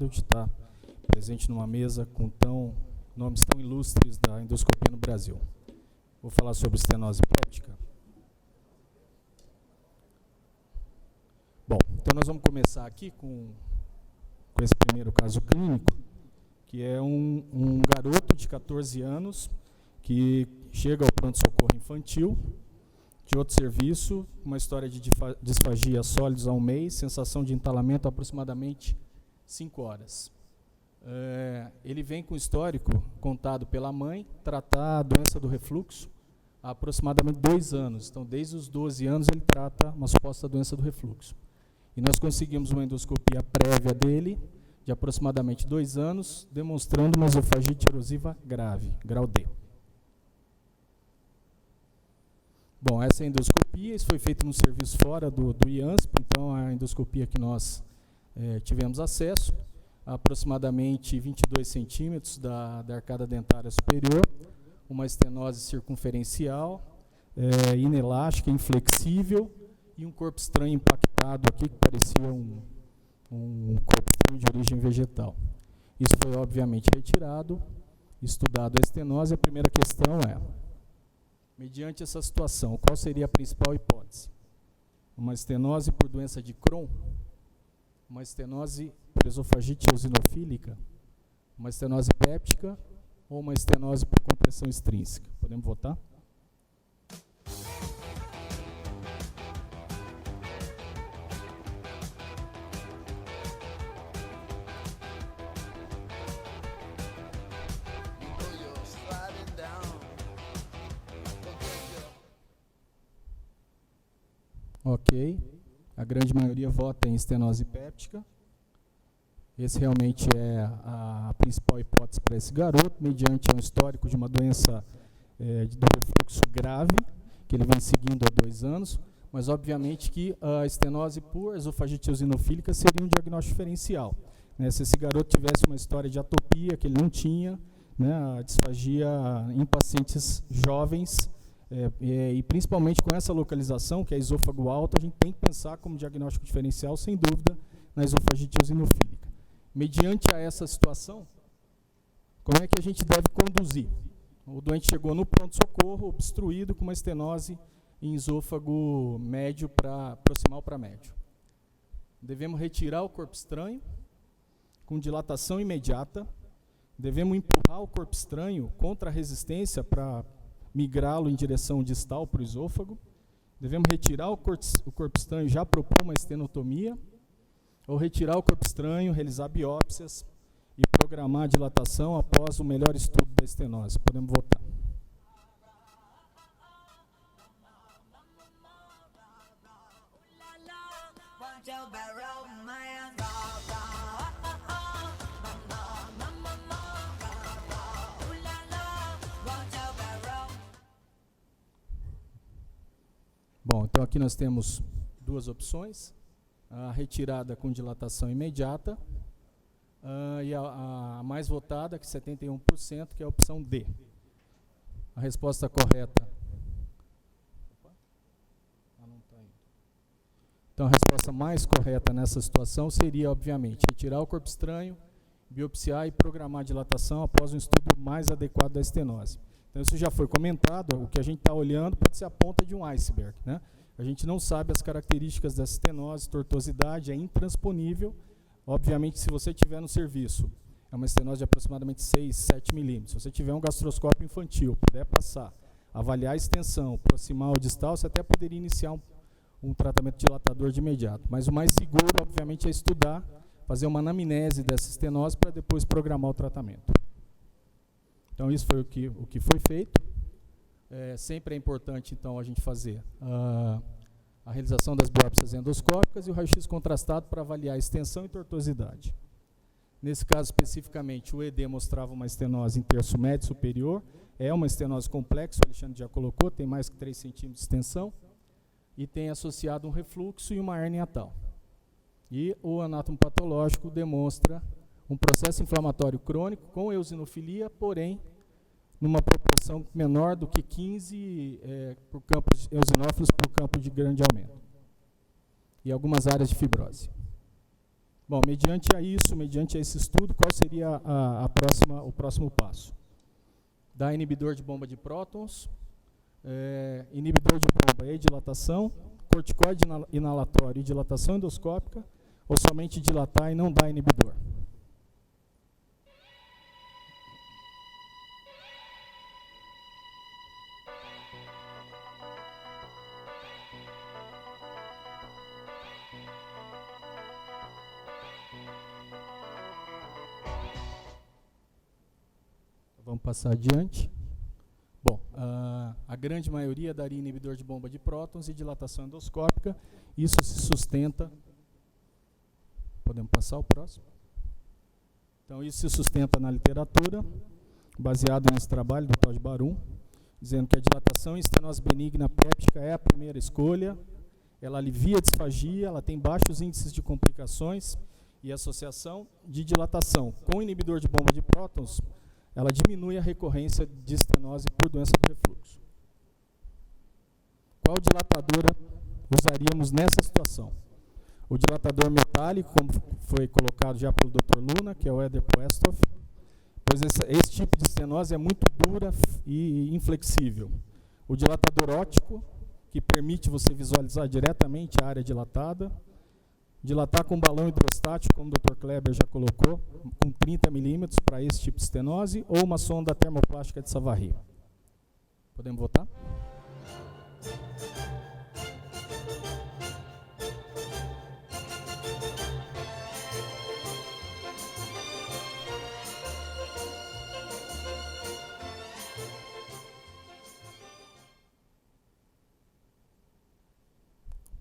honrado de estar presente numa mesa com nomes tão ilustres da endoscopia no Brasil. Vou falar sobre estenose péptica. Bom, então nós vamos começar aqui com esse primeiro caso clínico, que é um garoto de 14 anos que chega ao pronto-socorro infantil de outro serviço, uma história de disfagia sólidos há um mês, sensação de entalamento aproximadamente 5 horas. Ele vem com histórico contado pela mãe, tratar a doença do refluxo há aproximadamente 2 anos. Então, desde os 12 anos, ele trata uma suposta doença do refluxo. E nós conseguimos uma endoscopia prévia dele, de aproximadamente 2 anos, demonstrando uma esofagite erosiva grave, grau D. Bom, essa endoscopia, isso foi feito num serviço fora do IANSP, então a endoscopia que nós tivemos acesso, aproximadamente 22 centímetros da arcada dentária superior, uma estenose circunferencial, inelástica, inflexível, e um corpo estranho impactado aqui, que parecia um corpo estranho de origem vegetal. Isso foi obviamente retirado, estudado a estenose. A primeira questão é, mediante essa situação, qual seria a principal hipótese? Uma estenose por doença de Crohn? Uma estenose por esofagite eosinofílica? Uma estenose péptica? Ou uma estenose por compressão extrínseca? Podemos votar? Ok, a grande maioria vota em estenose péptica. Esse realmente é a principal hipótese para esse garoto, mediante um histórico de uma doença do refluxo grave, que ele vem seguindo há 2 anos, mas obviamente que a estenose por esofagite eosinofílica seria um diagnóstico diferencial. Se esse garoto tivesse uma história de atopia, que ele não tinha, a disfagia em pacientes jovens, e principalmente com essa localização, que é esôfago alto, a gente tem que pensar como diagnóstico diferencial, sem dúvida, na esofagite eosinofílica. Mediante a essa situação, como é que a gente deve conduzir? O doente chegou no pronto-socorro, obstruído, com uma estenose em esôfago médio proximal para médio. Devemos retirar o corpo estranho, com dilatação imediata. Devemos empurrar o corpo estranho contra a resistência para migrá-lo em direção distal para o esôfago. Devemos retirar o corpo estranho e já propor uma estenotomia, ou retirar o corpo estranho, realizar biópsias e programar a dilatação após o melhor estudo da estenose. Podemos votar. Bom, então aqui nós temos 2 opções. A retirada com dilatação imediata e a mais votada, que 71%, que é a opção D. A resposta correta... Então, a resposta mais correta nessa situação seria, obviamente, retirar o corpo estranho, biopsiar e programar a dilatação após um estudo mais adequado da estenose. Então, isso já foi comentado. O que a gente está olhando pode ser a ponta de um iceberg, A gente não sabe as características da estenose, tortuosidade, é intransponível. Obviamente, se você tiver no serviço, é uma estenose de aproximadamente 6, 7 milímetros. Se você tiver um gastroscópio infantil, puder passar, avaliar a extensão proximal ou distal, você até poderia iniciar um tratamento dilatador de imediato. Mas o mais seguro, obviamente, é estudar, fazer uma anamnese dessa estenose para depois programar o tratamento. Então, isso foi o que foi feito. Sempre é importante, então, a gente fazer a realização das biópsias endoscópicas e o raio-x contrastado para avaliar a extensão e tortuosidade. Nesse caso, especificamente, o ED mostrava uma estenose em terço médio superior. É uma estenose complexa, o Alexandre já colocou, tem mais que 3 centímetros de extensão. E tem associado um refluxo e uma hérnia atal. E o anátomo patológico demonstra um processo inflamatório crônico com eosinofilia, porém, numa proporção menor do que 15 por campos eosinófilos por campo de grande aumento. E algumas áreas de fibrose. Bom, mediante esse estudo, qual seria o próximo passo? Dar inibidor de bomba de prótons, inibidor de bomba e dilatação, corticoide inalatório e dilatação endoscópica, ou somente dilatar e não dar inibidor? Vamos passar adiante. Bom, a grande maioria daria inibidor de bomba de prótons e dilatação endoscópica. Isso se sustenta. Podemos passar o próximo? Então, isso se sustenta na literatura, baseado nesse trabalho do Todd Barum, dizendo que a dilatação em estenose benigna péptica é a primeira escolha. Ela alivia a disfagia, ela tem baixos índices de complicações e associação de dilatação com inibidor de bomba de prótons. Ela diminui a recorrência de estenose por doença do refluxo. Qual dilatadora usaríamos nessa situação? O dilatador metálico, como foi colocado já pelo Dr. Luna, que é o Eder Puestoff, pois esse tipo de estenose é muito dura e inflexível. O dilatador óptico, que permite você visualizar diretamente a área dilatada. Dilatar com balão hidrostático, como o Dr. Kleber já colocou, com 30 milímetros para esse tipo de estenose, ou uma sonda termoplástica de Savary. Podemos votar?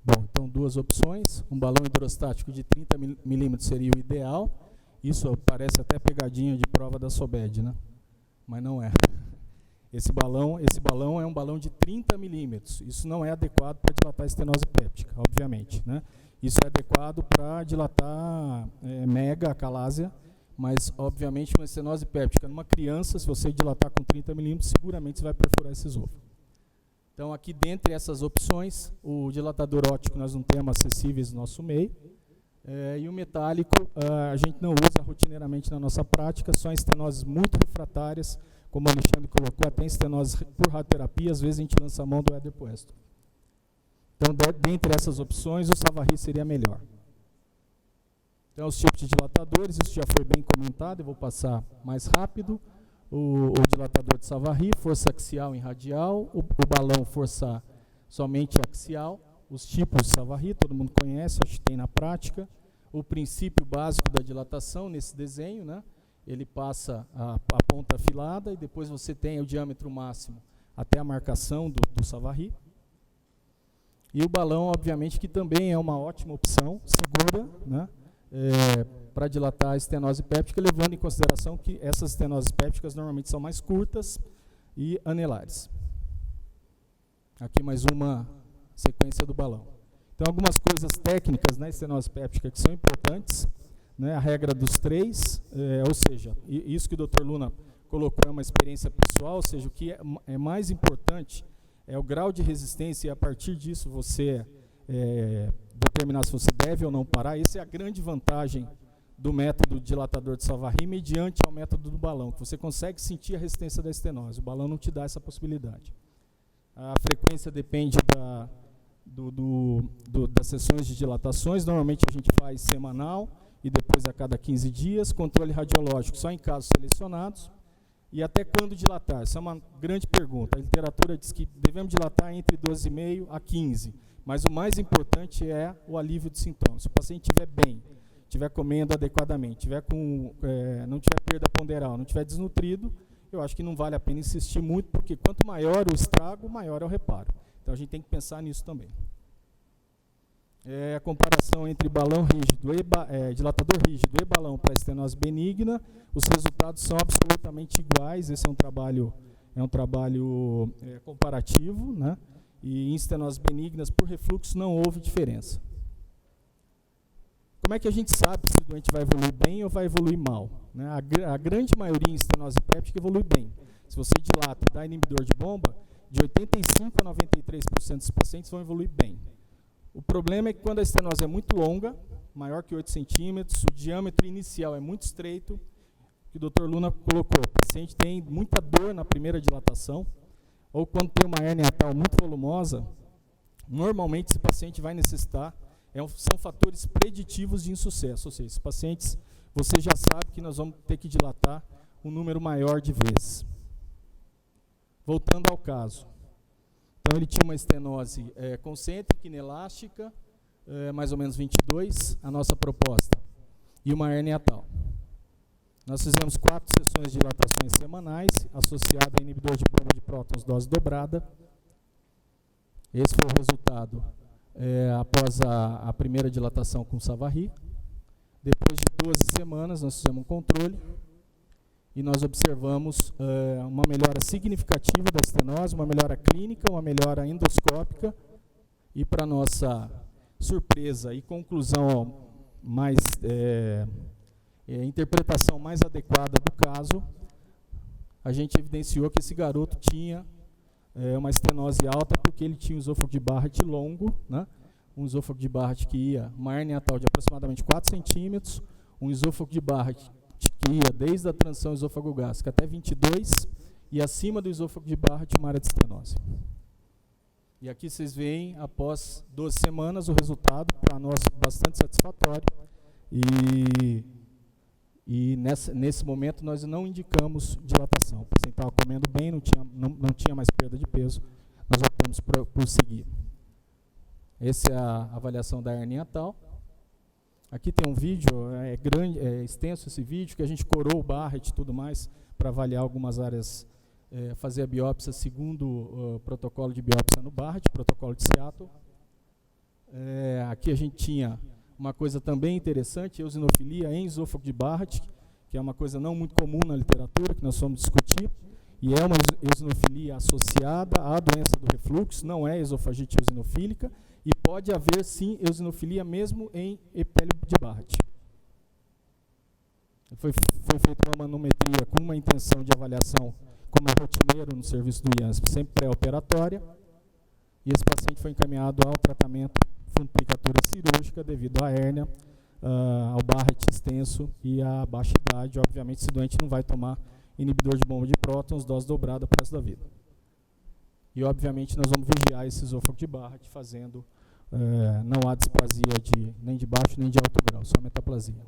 Bom, então duas opções. Um balão hidrostático de 30 milímetros seria o ideal. Isso parece até pegadinha de prova da SOBED, né? Mas não é. Esse balão é um balão de 30 milímetros. Isso não é adequado para dilatar a estenose péptica, obviamente, né? Isso é adequado para dilatar mega acalásia, mas, obviamente, uma estenose péptica numa criança, se você dilatar com 30 milímetros, seguramente você vai perfurar esse esôfago. Então, aqui, dentre essas opções, o dilatador óptico nós não temos acessíveis no nosso meio, e o metálico a gente não usa rotineiramente na nossa prática, só em estenoses muito refratárias, como o Alexandre colocou, até em estenoses por radioterapia, às vezes a gente lança a mão do Eder Puestoff. Então, dentre essas opções, o Savary seria melhor. Então, os tipos de dilatadores, isso já foi bem comentado, eu vou passar mais rápido. O dilatador de Savary, força axial em radial, o balão força somente axial, os tipos de Savary, todo mundo conhece, acho que tem na prática. O princípio básico da dilatação nesse desenho, né? Ele passa a ponta afilada e depois você tem o diâmetro máximo até a marcação do Savary. E o balão, obviamente, que também é uma ótima opção, segura, né? Para dilatar a estenose péptica, levando em consideração que essas estenoses pépticas normalmente são mais curtas e anelares. Aqui mais uma sequência do balão. Então, algumas coisas técnicas na estenose péptica que são importantes, né, a regra dos 3, ou seja, isso que o Dr. Luna colocou é uma experiência pessoal, ou seja, o que é mais importante é o grau de resistência e a partir disso você determinar se você deve ou não parar. Essa é a grande vantagem do método dilatador de Savary mediante ao método do balão, que você consegue sentir a resistência da estenose. O balão não te dá essa possibilidade. A frequência depende das sessões de dilatações. Normalmente a gente faz semanal e depois a cada 15 dias. Controle radiológico só em casos selecionados. E até quando dilatar? Essa é uma grande pergunta. A literatura diz que devemos dilatar entre 12,5 a 15. Mas o mais importante é o alívio de sintomas. Se o paciente estiver bem, estiver comendo adequadamente, não tiver perda ponderal, não estiver desnutrido, eu acho que não vale a pena insistir muito, porque quanto maior o estrago, maior é o reparo. Então a gente tem que pensar nisso também. A comparação entre balão rígido dilatador rígido e balão para estenose benigna, os resultados são absolutamente iguais. Esse é um trabalho comparativo, né? E em estenoses benignas por refluxo não houve diferença. Como é que a gente sabe se o doente vai evoluir bem ou vai evoluir mal? Né? A grande maioria em estenose péptica evolui bem. Se você dilata e dá inibidor de bomba, de 85% a 93% dos pacientes vão evoluir bem. O problema é que quando a estenose é muito longa, maior que 8 centímetros, o diâmetro inicial é muito estreito, que o Dr. Luna colocou, o paciente tem muita dor na primeira dilatação, ou quando tem uma hérnia hiatal muito volumosa, normalmente esse paciente vai necessitar, são fatores preditivos de insucesso, ou seja, esses pacientes, você já sabe que nós vamos ter que dilatar um número maior de vezes. Voltando ao caso. Então, ele tinha uma estenose concêntrica, inelástica, mais ou menos 22, a nossa proposta, e uma hérnia hiatal. Nós fizemos 4 sessões de dilatações semanais, associada a inibidor de bomba de prótons, dose dobrada. Esse foi o resultado após a primeira dilatação com Savary. Depois de 12 semanas, nós fizemos um controle e nós observamos uma melhora significativa da estenose, uma melhora clínica, uma melhora endoscópica e, para nossa surpresa e conclusão mais interpretação mais adequada do caso, a gente evidenciou que esse garoto tinha uma estenose alta porque ele tinha um esôfago de Barrett longo, né? Um esôfago de Barrett que ia, uma hérnia hiatal de aproximadamente 4 centímetros, um esôfago de Barrett que ia desde a transição esôfago-gástrica até 22, e acima do esôfago de Barrett uma área de estenose. E aqui vocês veem, após 12 semanas, o resultado, para nós, bastante satisfatório, e nesse momento nós não indicamos dilatação. O paciente estava comendo bem, não tinha mais perda de peso, nós optamos por seguir. Essa é a avaliação da hérnia hiatal. Aqui tem um vídeo, grande, extenso esse vídeo, que a gente corou o Barrett e tudo mais, para avaliar algumas áreas, fazer a biópsia segundo o protocolo de biópsia no Barrett, protocolo de Seattle. Aqui a gente tinha uma coisa também interessante, eosinofilia em esôfago de Barrett, que é uma coisa não muito comum na literatura, que nós fomos discutir, e é uma eosinofilia associada à doença do refluxo, não é esofagite eosinofílica, e pode haver, sim, eosinofilia mesmo em epitélio de Barrett. Foi feita uma manometria com uma intenção de avaliação, como é rotineiro no serviço do IANSP, sempre pré-operatória, e esse paciente foi encaminhado ao tratamento fundiplicatura cirúrgica devido à hérnia, ao Barrett extenso e à baixa idade. Obviamente, esse doente não vai tomar inibidor de bomba de prótons, dose dobrada para o resto da vida. E, obviamente, nós vamos vigiar esse esôfago de Barrett, fazendo, não há displasia nem de baixo nem de alto grau, só metaplasia.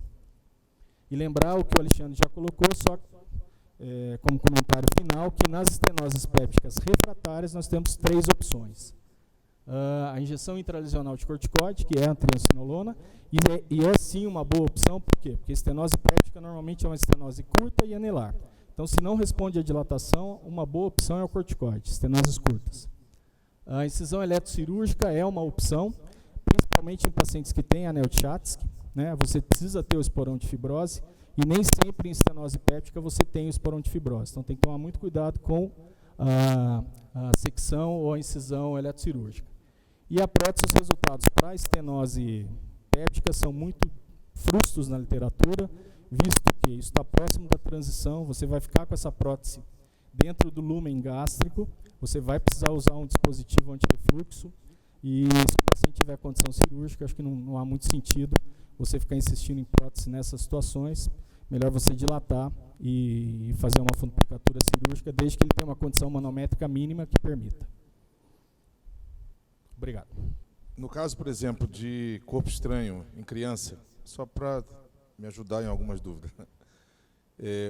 E lembrar o que o Alexandre já colocou, só como comentário final, que nas estenoses pépticas refratárias nós temos 3 opções. A injeção intralesional de corticoide, que é a triancinolona, e é sim uma boa opção, por quê? Porque a estenose péptica normalmente é uma estenose curta e anelar. Então, se não responde à dilatação, uma boa opção é o corticoide, estenoses curtas. A incisão eletrocirúrgica é uma opção, principalmente em pacientes que têm anel de Chatsky, né? Você precisa ter o esporão de fibrose, e nem sempre em estenose péptica você tem o esporão de fibrose. Então, tem que tomar muito cuidado com a secção ou a incisão eletrocirúrgica. E a prótese, os resultados para a estenose péptica são muito frustos na literatura, visto que isso está próximo da transição, você vai ficar com essa prótese dentro do lúmen gástrico, você vai precisar usar um dispositivo antirrefluxo, e se o paciente tiver condição cirúrgica, acho que não há muito sentido você ficar insistindo em prótese nessas situações. Melhor você dilatar e fazer uma fundiplicatura cirúrgica, desde que ele tenha uma condição manométrica mínima que permita. Obrigado. No caso, por exemplo, de corpo estranho em criança, só para me ajudar em algumas dúvidas.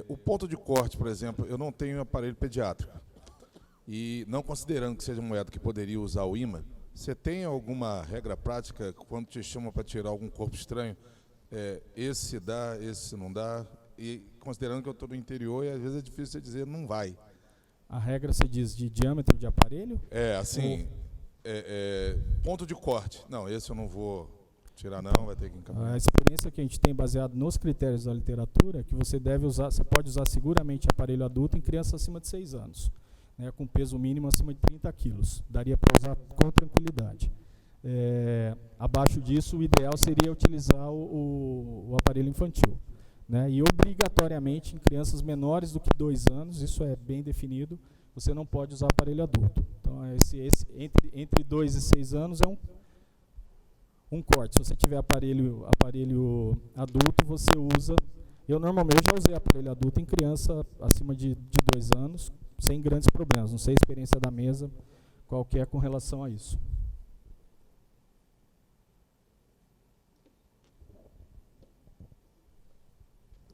O ponto de corte, por exemplo, eu não tenho aparelho pediátrico. E não considerando que seja um moeda que poderia usar o imã, você tem alguma regra prática quando te chama para tirar algum corpo estranho? Esse dá, esse não dá? E considerando que eu estou no interior, e às vezes é difícil você dizer não vai. A regra você diz de diâmetro de aparelho? Assim, ponto de corte. Não, esse eu não vou tirar não, vai ter que encaminhar. A experiência que a gente tem baseado nos critérios da literatura é que você pode usar seguramente aparelho adulto em crianças acima de 6 anos, né, com peso mínimo acima de 30 quilos. Daria para usar com tranquilidade. Abaixo disso, o ideal seria utilizar o aparelho infantil, né, e obrigatoriamente em crianças menores do que 2 anos, isso é bem definido, você não pode usar aparelho adulto. Então, entre 2 e 6 anos um corte. Se você tiver aparelho adulto, você usa. Eu normalmente já usei aparelho adulto em criança acima de 2 anos, sem grandes problemas. Não sei a experiência da mesa, qual que é com relação a isso.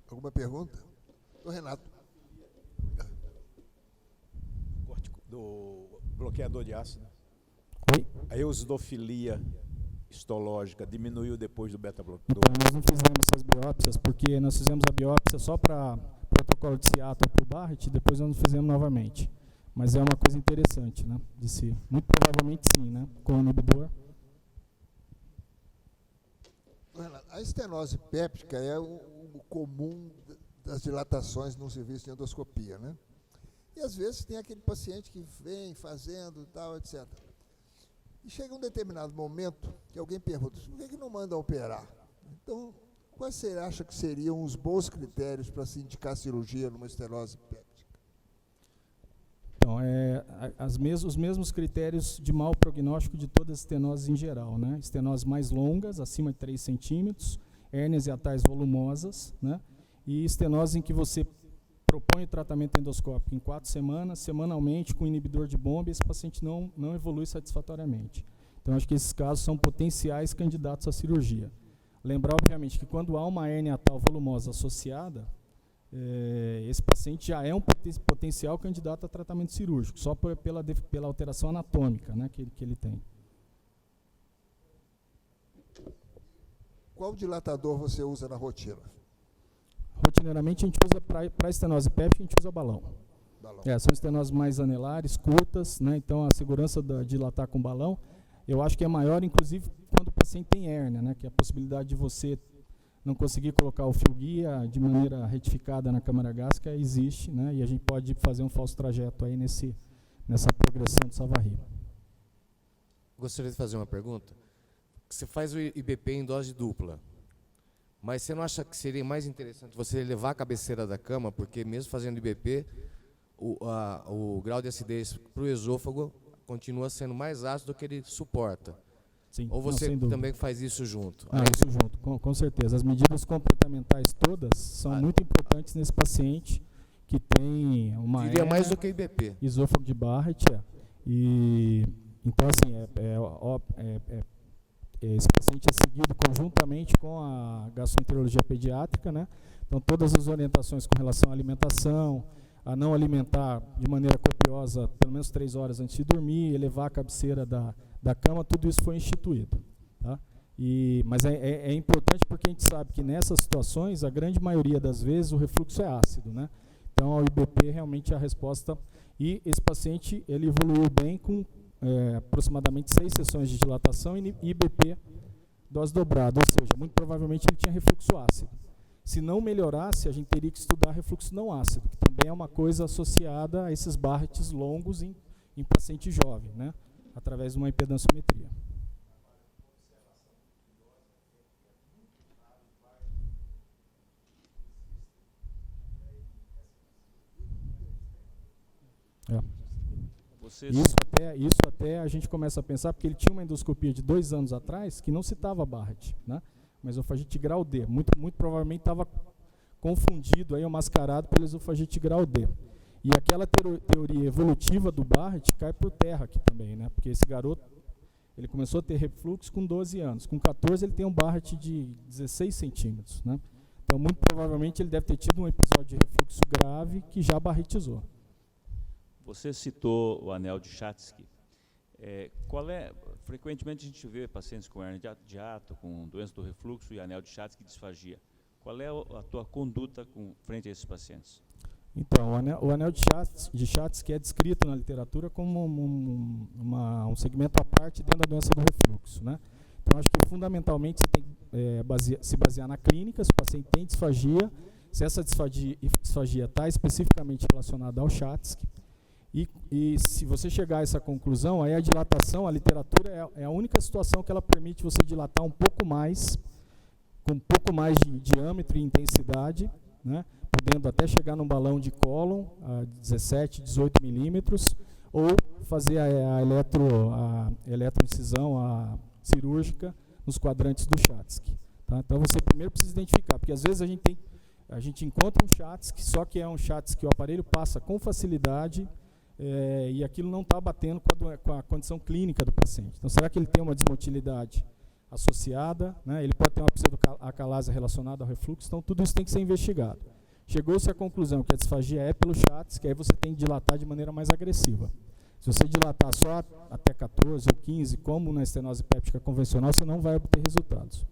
Alguma pergunta? Do Renato. Do bloqueador de ácido. Oi? A eosinofilia histológica diminuiu depois do beta-bloqueador? Então, nós não fizemos essas biópsias, porque nós fizemos a biópsia só para protocolo de Seattle para o Barrett, e depois nós não fizemos novamente. Mas é uma coisa interessante, né, de si. Muito provavelmente sim, né, com o inibidor. A estenose péptica é o comum das dilatações no serviço de endoscopia, né? E às vezes tem aquele paciente que vem fazendo tal, etc. E chega um determinado momento que alguém pergunta, por que não manda operar? Então, quais você acha que seriam os bons critérios para se indicar cirurgia numa estenose péptica? Então, os mesmos critérios de mau prognóstico de todas as estenoses em geral, né? Estenoses mais longas, acima de 3 centímetros, hérnias hiatais volumosas, né? E estenoses em que você propõe o tratamento endoscópico em 4 semanas, semanalmente, com inibidor de bomba, e esse paciente não evolui satisfatoriamente. Então, acho que esses casos são potenciais candidatos à cirurgia. Lembrar, obviamente, que quando há uma hérnia hiatal volumosa associada, esse paciente já é um potencial candidato a tratamento cirúrgico, só pela alteração anatômica, né, que ele tem. Qual dilatador você usa na rotina? Rotineiramente a gente usa, para estenose péptica, a gente usa balão. São estenoses mais anelares, curtas, né, então a segurança de dilatar com balão, eu acho que é maior, inclusive, quando o paciente tem hérnia, né, que é a possibilidade de você não conseguir colocar o fio guia de maneira retificada na câmara gástrica existe, né, e a gente pode fazer um falso trajeto aí nessa progressão de Savary. Gostaria de fazer uma pergunta. Você faz o IBP em dose dupla, mas você não acha que seria mais interessante você levar a cabeceira da cama, porque mesmo fazendo IBP, o grau de acidez para o esôfago continua sendo mais ácido do que ele suporta? Sim, ou você também faz isso junto? Isso junto, com certeza. As medidas comportamentais todas são muito importantes nesse paciente que tem uma diria mais do que IBP. Esôfago de Barrett, E, então, assim, esse paciente é seguido conjuntamente com a gastroenterologia pediátrica, né? Então, todas as orientações com relação à alimentação, a não alimentar de maneira copiosa pelo menos 3 horas antes de dormir, elevar a cabeceira da cama, tudo isso foi instituído. Tá? Mas é importante porque a gente sabe que nessas situações, a grande maioria das vezes, o refluxo é ácido, né? Então, o IBP realmente é a resposta. E esse paciente ele evoluiu bem com aproximadamente 6 sessões de dilatação e IBP dose dobrada, ou seja, muito provavelmente ele tinha refluxo ácido. Se não melhorasse, a gente teria que estudar refluxo não ácido, que também é uma coisa associada a esses Barretts longos em paciente jovem, né? Através de uma impedanciometria. Isso até a gente começa a pensar, porque ele tinha uma endoscopia de 2 anos atrás que não citava Barrett, né? Mas esofagite grau D. Muito provavelmente estava confundido, aí, ou mascarado pelo esofagite grau D. E aquela teoria evolutiva do Barrett cai por terra aqui também, né? Porque esse garoto, ele começou a ter refluxo com 12 anos. Com 14 ele tem um Barrett de 16 centímetros, né? Então, muito provavelmente ele deve ter tido um episódio de refluxo grave que já barretizou. Você citou o anel de Schatzky. Frequentemente a gente vê pacientes com hérnia de hiato, com doença do refluxo e anel de Schatzky e disfagia. Qual é a tua conduta frente a esses pacientes? Então, o anel de Schatzky é descrito na literatura como um segmento à parte dentro da doença do refluxo, né? Então, acho que fundamentalmente você tem que se basear na clínica, se o paciente tem disfagia, se essa disfagia está especificamente relacionada ao Schatzky. E se você chegar a essa conclusão, aí a dilatação, a literatura é a única situação que ela permite você dilatar um pouco mais, com um pouco mais de diâmetro e intensidade, né, podendo até chegar num balão de cólon a 17, 18 milímetros, ou fazer a eletroincisão cirúrgica nos quadrantes do Schatzki. Tá? Então você primeiro precisa identificar, porque às vezes a gente encontra um Schatzki, só que é um Schatzki que o aparelho passa com facilidade e aquilo não está batendo com a condição clínica do paciente. Então será que ele tem uma desmotilidade associada, né? Ele pode ter uma pseudoacalase relacionada ao refluxo, então tudo isso tem que ser investigado. Chegou-se à conclusão que a disfagia é pelo Schatzki, aí você tem que dilatar de maneira mais agressiva. Se você dilatar só até 14 ou 15, como na estenose péptica convencional, você não vai obter resultados.